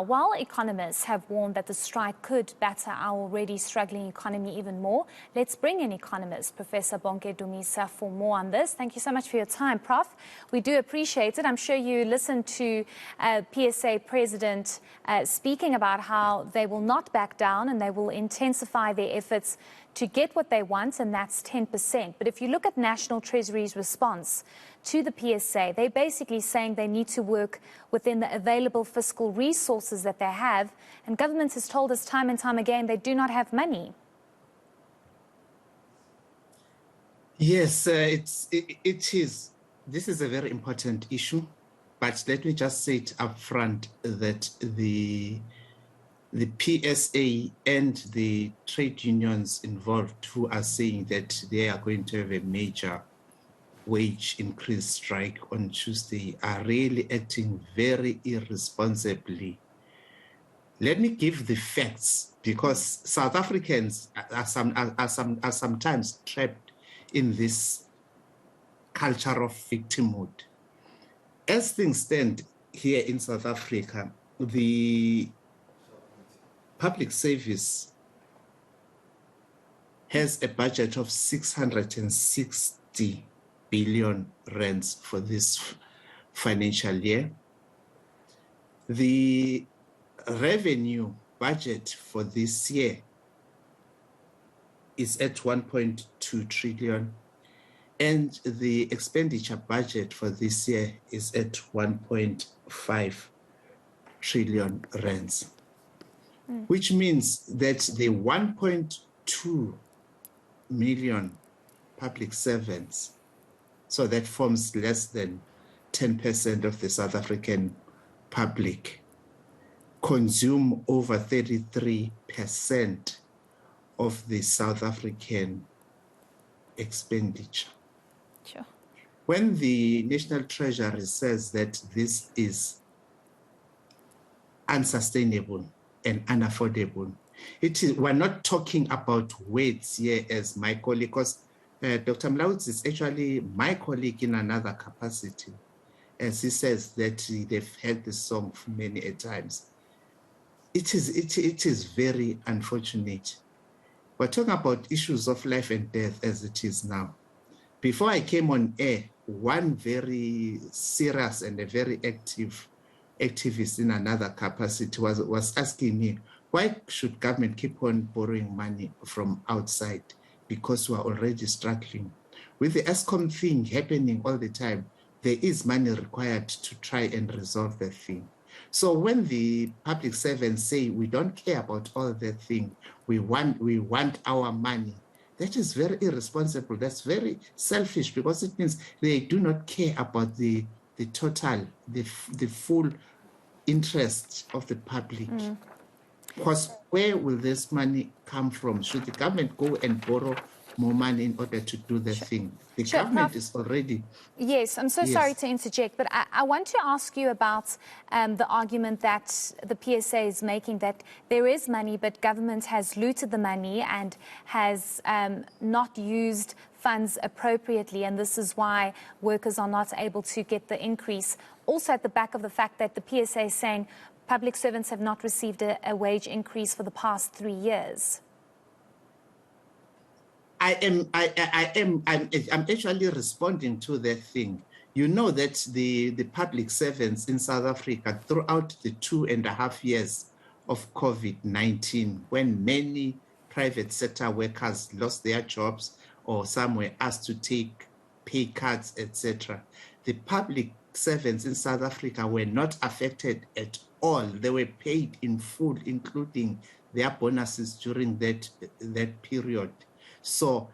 While economists have warned that the strike could batter our already struggling economy even more, let's bring in economist Professor Bonke Dumisa for more on this. Thank you so much for your time, Prof. We do appreciate it. I'm sure you listened to PSA President speaking about how they will not back down and they will intensify their efforts to get what they want, and that's 10%. But if you look at National Treasury's response to the PSA, they're basically saying they need to work within the available fiscal resources that they have, and government has told us time and time again they do not have money. Yes, it is. This is a very important issue, but let me just say it up front that the PSA and the trade unions involved who are saying that they are going to have a major wage increase strike on Tuesday are really acting very irresponsibly. Let me give the facts, because South Africans are sometimes trapped in this culture of victimhood. As things stand here in South Africa, the public service has a budget of 660 billion rands for this financial year. The revenue budget for this year is at 1.2 trillion, and the expenditure budget for this year is at 1.5 trillion rands. Which means that the 1.2 million public servants, so that forms less than 10% of the South African public, consume over 33% of the South African expenditure. Sure. When the National Treasury says that this is unsustainable and unaffordable, we're not talking about weights here as my colleague, because Dr. Mlaudzi is actually my colleague in another capacity, as he says that they've heard this song many a times. It is very unfortunate. We're talking about issues of life and death as it is now. Before I came on air, one very serious and a very activist in another capacity was asking me, why should government keep on borrowing money from outside? Because we are already struggling. With the ESCOM thing happening all the time, there is money required to try and resolve the thing. So when the public servants say we don't care about all that thing, we want our money, that is very irresponsible. That's very selfish, because it means they do not care about the total, the full interest of the public. Because where will this money come from? Should the government go and borrow more money in order to do the thing? The government is already... Yes, I'm so sorry to interject, but I want to ask you about the argument that the PSA is making, that there is money, but government has looted the money and has not used funds appropriately, and this is why workers are not able to get the increase. Also at the back of the fact that the PSA is saying public servants have not received a wage increase for the past 3 years. I'm actually responding to that thing. You know that the public servants in South Africa throughout the 2.5 years of COVID-19, when many private sector workers lost their jobs or some were asked to take pay cuts, etc., the public servants in South Africa were not affected at all. They were paid in full, including their bonuses during that period. So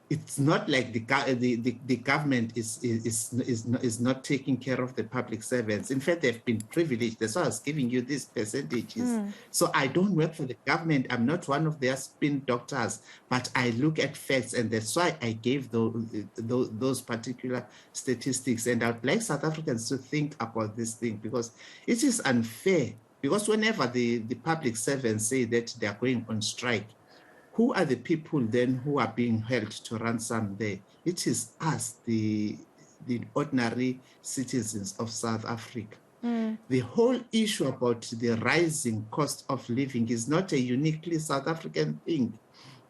it's not like the government is not taking care of the public servants. In fact, they've been privileged. That's why I was giving you these percentages. So I don't work for the government. I'm not one of their spin doctors, but I look at facts, and that's why I gave those particular statistics. And I'd like South Africans to think about this thing, because it is unfair. Because whenever the public servants say that they are going on strike, who are the people then who are being held to ransom there? It is us, the ordinary citizens of South Africa. The whole issue about the rising cost of living is not a uniquely South African thing.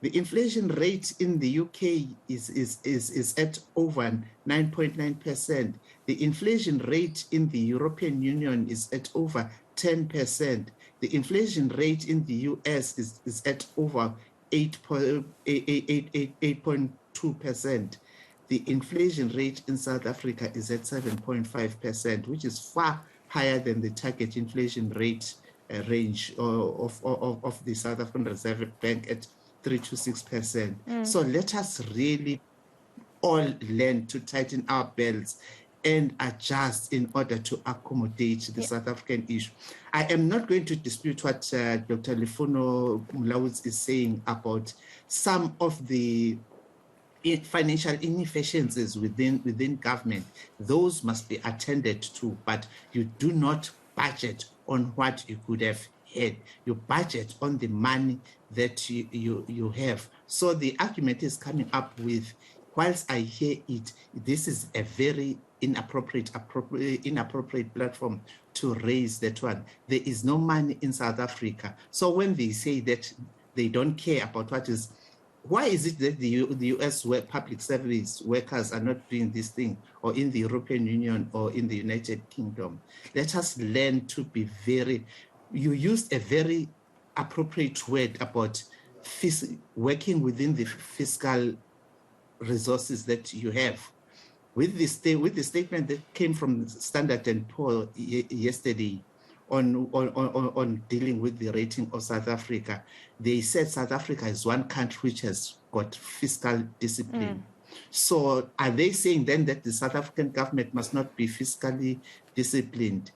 The inflation rate in the UK is at over 9.9%. The inflation rate in the European Union is at over 10%. The inflation rate in the US is at over 8.2%. The inflation rate in South Africa is at 7.5%, which is far higher than the target inflation rate range of the South African Reserve Bank at 3 to 6%. So let us really all learn to tighten our belts and adjust in order to accommodate the South African issue. I am not going to dispute what Dr. Lifuno Mulaudzi is saying about some of the financial inefficiencies within government. Those must be attended to, but you do not budget on what you could have had. You budget on the money that you have. So the argument is coming up with, whilst I hear it, this is a very inappropriate platform to raise that one. There is no money in South Africa. So when they say that they don't care about what is, why is it that the US public service workers are not doing this thing, or in the European Union or in the United Kingdom? Let us learn to be you used a very appropriate word about working within the fiscal resources that you have. With the statement that came from Standard & Poor's yesterday on dealing with the rating of South Africa, they said South Africa is one country which has got fiscal discipline. So are they saying then that the South African government must not be fiscally disciplined?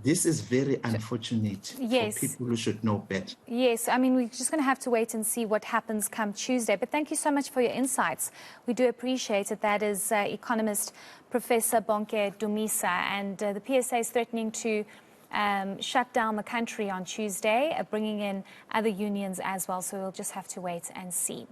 This is very unfortunate for people who should know better. Yes, I mean, we're just going to have to wait and see what happens come Tuesday. But thank you so much for your insights. We do appreciate it. That is economist Professor Bonke Dumisa. And the PSA is threatening to shut down the country on Tuesday, bringing in other unions as well. So we'll just have to wait and see.